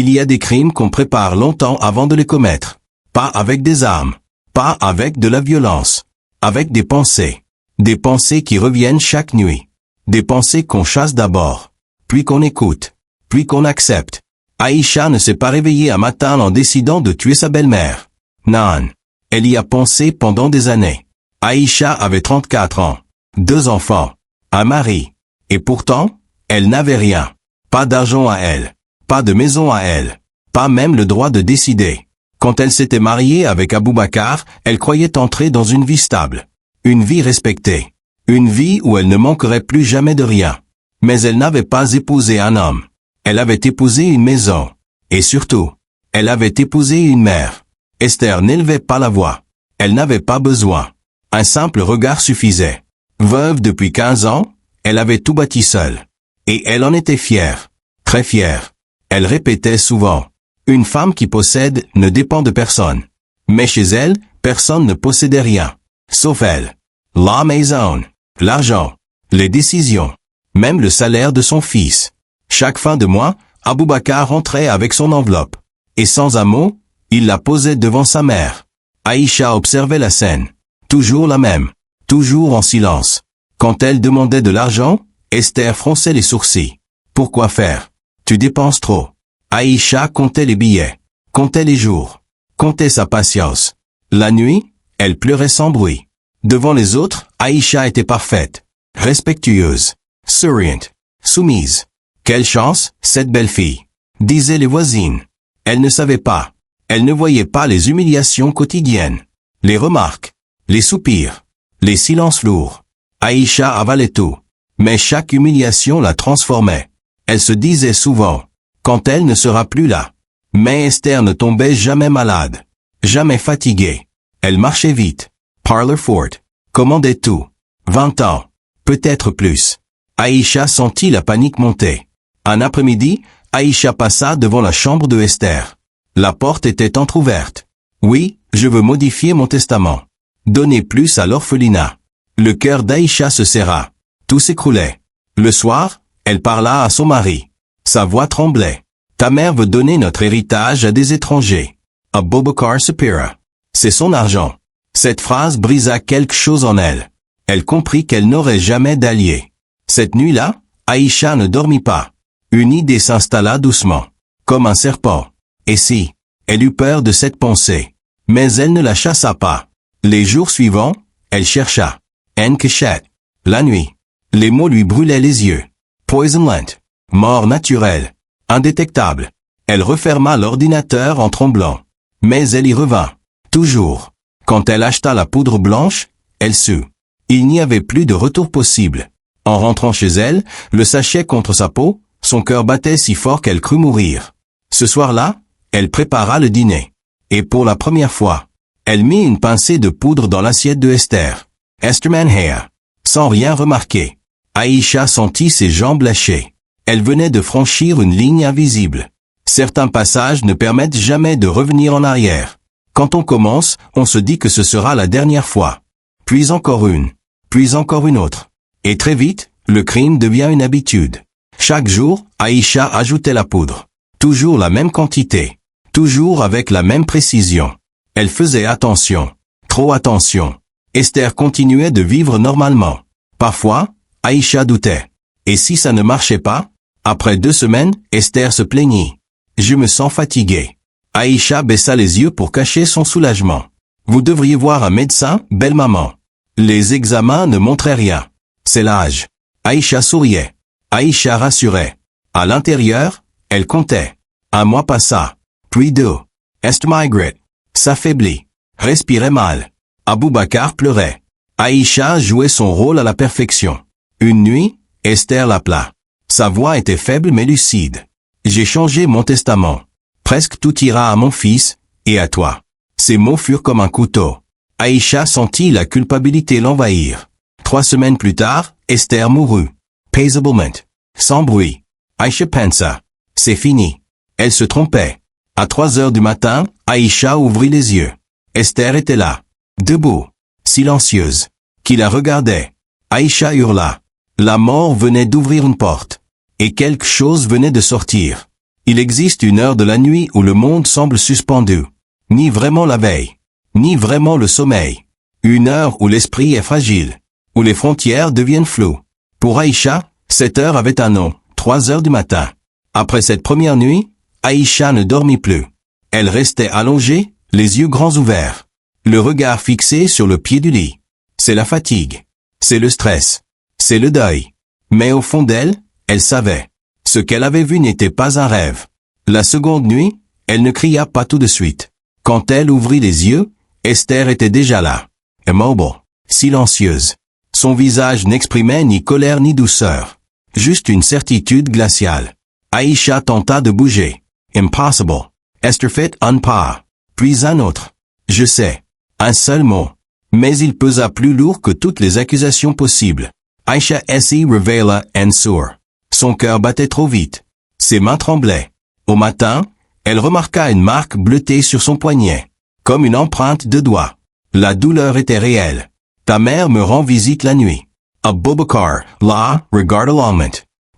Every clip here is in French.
Il y a des crimes qu'on prépare longtemps avant de les commettre. Pas avec des armes. Pas avec de la violence. Avec des pensées. Des pensées qui reviennent chaque nuit. Des pensées qu'on chasse d'abord. Puis qu'on écoute. Puis qu'on accepte. Aïcha ne s'est pas réveillée un matin en décidant de tuer sa belle-mère. Non. Elle y a pensé pendant des années. Aïcha avait 34 ans. 2 enfants. Un mari. Et pourtant, elle n'avait rien. Pas d'argent à elle. Pas de maison à elle. Pas même le droit de décider. Quand elle s'était mariée avec Aboubakar, elle croyait entrer dans une vie stable. Une vie respectée. Une vie où elle ne manquerait plus jamais de rien. Mais elle n'avait pas épousé un homme. Elle avait épousé une maison. Et surtout, elle avait épousé une mère. Esther n'élevait pas la voix. Elle n'avait pas besoin. Un simple regard suffisait. Veuve depuis 15 ans, elle avait tout bâti seule. Et elle en était fière. Très fière. Elle répétait souvent. Une femme qui possède ne dépend de personne. Mais chez elle, personne ne possédait rien. Sauf elle. La maison. L'argent. Les décisions. Même le salaire de son fils. Chaque fin de mois, Aboubakar rentrait avec son enveloppe. Et sans un mot, il la posait devant sa mère. Aïcha observait la scène. Toujours la même. Toujours en silence. Quand elle demandait de l'argent, Esther fronçait les sourcils. Pourquoi faire? Tu dépenses trop. Aïcha comptait les billets. Comptait les jours. Comptait sa patience. La nuit, elle pleurait sans bruit. Devant les autres, Aïcha était parfaite. Respectueuse. Souriante. Soumise. Quelle chance, cette belle fille, disaient les voisines. Elle ne savait pas. Elle ne voyait pas les humiliations quotidiennes. Les remarques. Les soupirs. Les silences lourds. Aïcha avalait tout. Mais chaque humiliation la transformait. Elle se disait souvent, quand elle ne sera plus là. Mais Esther ne tombait jamais malade. Jamais fatiguée. Elle marchait vite. Parlor fort. Commandait tout. 20 ans. Peut-être plus. Aïcha sentit la panique monter. Un après-midi, Aïcha passa devant la chambre de Esther. La porte était entr'ouverte. Oui, je veux modifier mon testament. Donner plus à l'orphelinat. Le cœur d'Aïcha se serra. Tout s'écroulait. Le soir, elle parla à son mari. Sa voix tremblait. Ta mère veut donner notre héritage à des étrangers. Aboubakar Sapira. C'est son argent. Cette phrase brisa quelque chose en elle. Elle comprit qu'elle n'aurait jamais d'allié. Cette nuit-là, Aïcha ne dormit pas. Une idée s'installa doucement. Comme un serpent. Et si? Elle eut peur de cette pensée. Mais elle ne la chassa pas. Les jours suivants, elle chercha. Enkeshet. La nuit. Les mots lui brûlaient les yeux. Poisonlant. Mort naturelle. Indétectable. Elle referma l'ordinateur en tremblant. Mais elle y revint. Toujours. Quand elle acheta la poudre blanche, elle sut. Il n'y avait plus de retour possible. En rentrant chez elle, le sachet contre sa peau, son cœur battait si fort qu'elle crut mourir. Ce soir-là, elle prépara le dîner. Et pour la première fois, elle mit une pincée de poudre dans l'assiette de Esther. Esterman Hea. Sans rien remarquer. Aïcha sentit ses jambes lâcher. Elle venait de franchir une ligne invisible. Certains passages ne permettent jamais de revenir en arrière. Quand on commence, on se dit que ce sera la dernière fois. Puis encore une. Puis encore une autre. Et très vite, le crime devient une habitude. Chaque jour, Aïcha ajoutait la poudre. Toujours la même quantité. Toujours avec la même précision. Elle faisait attention. Trop attention. Esther continuait de vivre normalement. Parfois, Aïcha doutait. Et si ça ne marchait pas? Après 2 semaines, Esther se plaignit. Je me sens fatiguée. Aïcha baissa les yeux pour cacher son soulagement. Vous devriez voir un médecin, belle maman. Les examens ne montraient rien. C'est l'âge. Aïcha souriait. Aïcha rassurait. À l'intérieur, elle comptait. 1 mois passa. Puis 2. Esther s'affaiblit. Respirait mal. Aboubakar pleurait. Aïcha jouait son rôle à la perfection. Une nuit, Esther l'appela. Sa voix était faible mais lucide. J'ai changé mon testament. Presque tout ira à mon fils, et à toi. Ces mots furent comme un couteau. Aïcha sentit la culpabilité l'envahir. 3 semaines plus tard, Esther mourut. Paisiblement. Sans bruit. Aïcha pensa. C'est fini. Elle se trompait. À 3 heures du matin, Aïcha ouvrit les yeux. Esther était là. Debout. Silencieuse. Qui la regardait. Aïcha hurla. La mort venait d'ouvrir une porte. Et quelque chose venait de sortir. Il existe une heure de la nuit où le monde semble suspendu. Ni vraiment la veille, ni vraiment le sommeil. Une heure où l'esprit est fragile, où les frontières deviennent floues. Pour Aïcha, cette heure avait un nom, 3 heures du matin. Après cette première nuit, Aïcha ne dormit plus. Elle restait allongée, les yeux grands ouverts, le regard fixé sur le pied du lit. C'est la fatigue, c'est le stress, c'est le deuil. Mais au fond d'elle, elle savait. Ce qu'elle avait vu n'était pas un rêve. La seconde nuit, elle ne cria pas tout de suite. Quand elle ouvrit les yeux, Esther était déjà là, immobile, silencieuse. Son visage n'exprimait ni colère ni douceur, juste une certitude glaciale. Aïcha tenta de bouger. Impossible. Esther fit un pas, puis un autre. Je sais. Un seul mot. Mais il pesa plus lourd que toutes les accusations possibles. Aïcha s'y révéla en sourd. Son cœur battait trop vite. Ses mains tremblaient. Au matin, elle remarqua une marque bleutée sur son poignet, comme une empreinte de doigt. La douleur était réelle. Ta mère me rend visite la nuit. Aboubacar, là, regarda l'homme.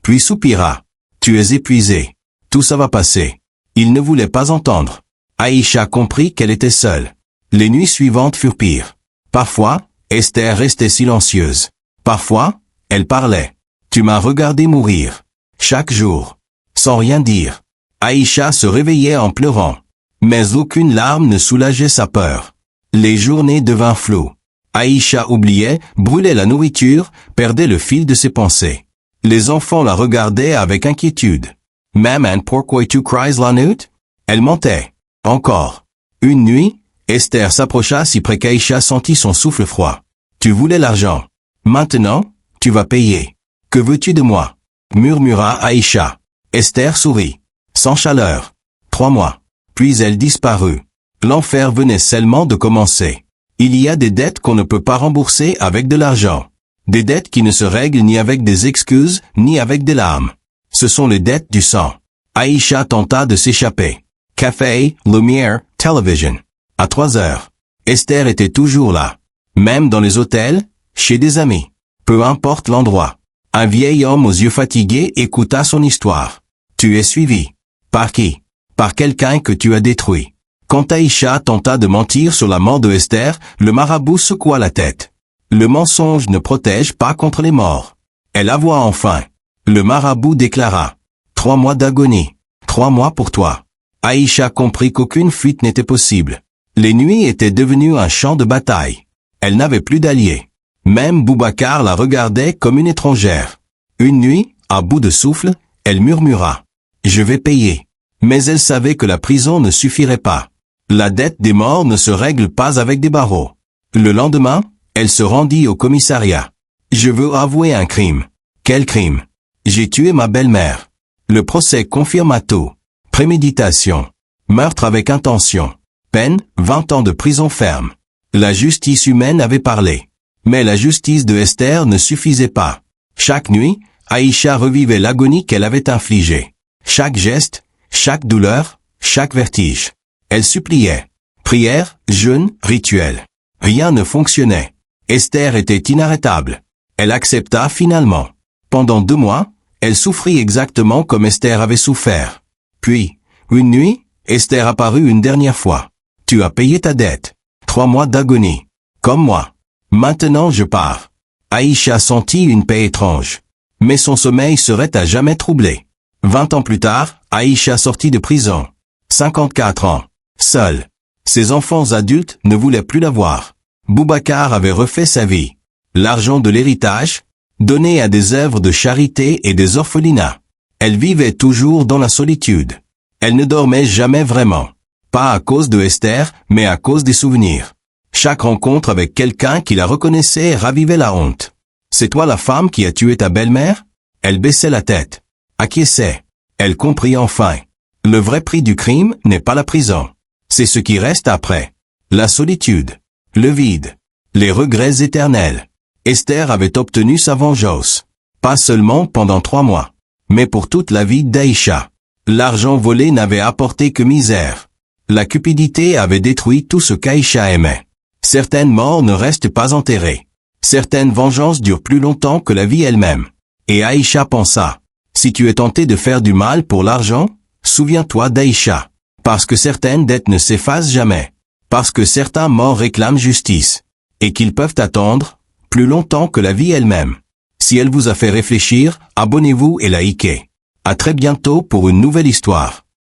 Puis soupira. Tu es épuisé. Tout ça va passer. Il ne voulait pas entendre. Aïcha comprit qu'elle était seule. Les nuits suivantes furent pires. Parfois, Esther restait silencieuse. Parfois, elle parlait. Tu m'as regardé mourir. Chaque jour. Sans rien dire. Aïcha se réveillait en pleurant. Mais aucune larme ne soulageait sa peur. Les journées devinrent floues. Aïcha oubliait, brûlait la nourriture, perdait le fil de ses pensées. Les enfants la regardaient avec inquiétude. Maman, pourquoi tu cries la nuit? Elle mentait. Encore. Une nuit, Esther s'approcha si près qu'Aïcha sentit son souffle froid. Tu voulais l'argent. Maintenant, tu vas payer. Que veux-tu de moi? Murmura Aïcha. Esther sourit. Sans chaleur. 3 mois. Puis elle disparut. L'enfer venait seulement de commencer. Il y a des dettes qu'on ne peut pas rembourser avec de l'argent. Des dettes qui ne se règlent ni avec des excuses, ni avec des larmes. Ce sont les dettes du sang. Aïcha tenta de s'échapper. Café, lumière, télévision. À 3 heures. Esther était toujours là. Même dans les hôtels, chez des amis. Peu importe l'endroit. Un vieil homme aux yeux fatigués écouta son histoire. Tu es suivi. Par qui? Par quelqu'un que tu as détruit. Quand Aïcha tenta de mentir sur la mort de Esther, le marabout secoua la tête. Le mensonge ne protège pas contre les morts. Elle avoua enfin. Le marabout déclara. 3 mois d'agonie. 3 mois pour toi. Aïcha comprit qu'aucune fuite n'était possible. Les nuits étaient devenues un champ de bataille. Elle n'avait plus d'alliés. Même Boubacar la regardait comme une étrangère. Une nuit, à bout de souffle, elle murmura. Je vais payer. Mais elle savait que la prison ne suffirait pas. La dette des morts ne se règle pas avec des barreaux. Le lendemain, elle se rendit au commissariat. Je veux avouer un crime. Quel crime? J'ai tué ma belle-mère. Le procès confirma tout. Préméditation. Meurtre avec intention. Peine, 20 ans de prison ferme. La justice humaine avait parlé. Mais la justice de Esther ne suffisait pas. Chaque nuit, Aïcha revivait l'agonie qu'elle avait infligée. Chaque geste, chaque douleur, chaque vertige. Elle suppliait. Prière, jeûne, rituel. Rien ne fonctionnait. Esther était inarrêtable. Elle accepta finalement. Pendant 2 mois, elle souffrit exactement comme Esther avait souffert. Puis, une nuit, Esther apparut une dernière fois. Tu as payé ta dette. 3 mois d'agonie. Comme moi. Maintenant je pars. Aïcha sentit une paix étrange. Mais son sommeil serait à jamais troublé. 20 ans plus tard, Aïcha sortit de prison. 54 ans. Seule. Ses enfants adultes ne voulaient plus la voir. Boubacar avait refait sa vie. L'argent de l'héritage, donné à des œuvres de charité et des orphelinats. Elle vivait toujours dans la solitude. Elle ne dormait jamais vraiment. Pas à cause de Esther, mais à cause des souvenirs. Chaque rencontre avec quelqu'un qui la reconnaissait ravivait la honte. C'est toi la femme qui a tué ta belle-mère? Elle baissait la tête. Acquiesçait. Elle comprit enfin. Le vrai prix du crime n'est pas la prison. C'est ce qui reste après. La solitude. Le vide. Les regrets éternels. Esther avait obtenu sa vengeance. Pas seulement pendant 3 mois. Mais pour toute la vie d'Aïcha. L'argent volé n'avait apporté que misère. La cupidité avait détruit tout ce qu'Aïcha aimait. Certaines morts ne restent pas enterrées. Certaines vengeances durent plus longtemps que la vie elle-même. Et Aïcha pensa, si tu es tenté de faire du mal pour l'argent, Souviens-toi d'Aïcha. Parce que certaines dettes ne s'effacent jamais. Parce que certains morts réclament justice. Et qu'ils peuvent attendre, plus longtemps que la vie elle-même. Si elle vous a fait réfléchir, abonnez-vous et likez. À très bientôt pour une nouvelle histoire.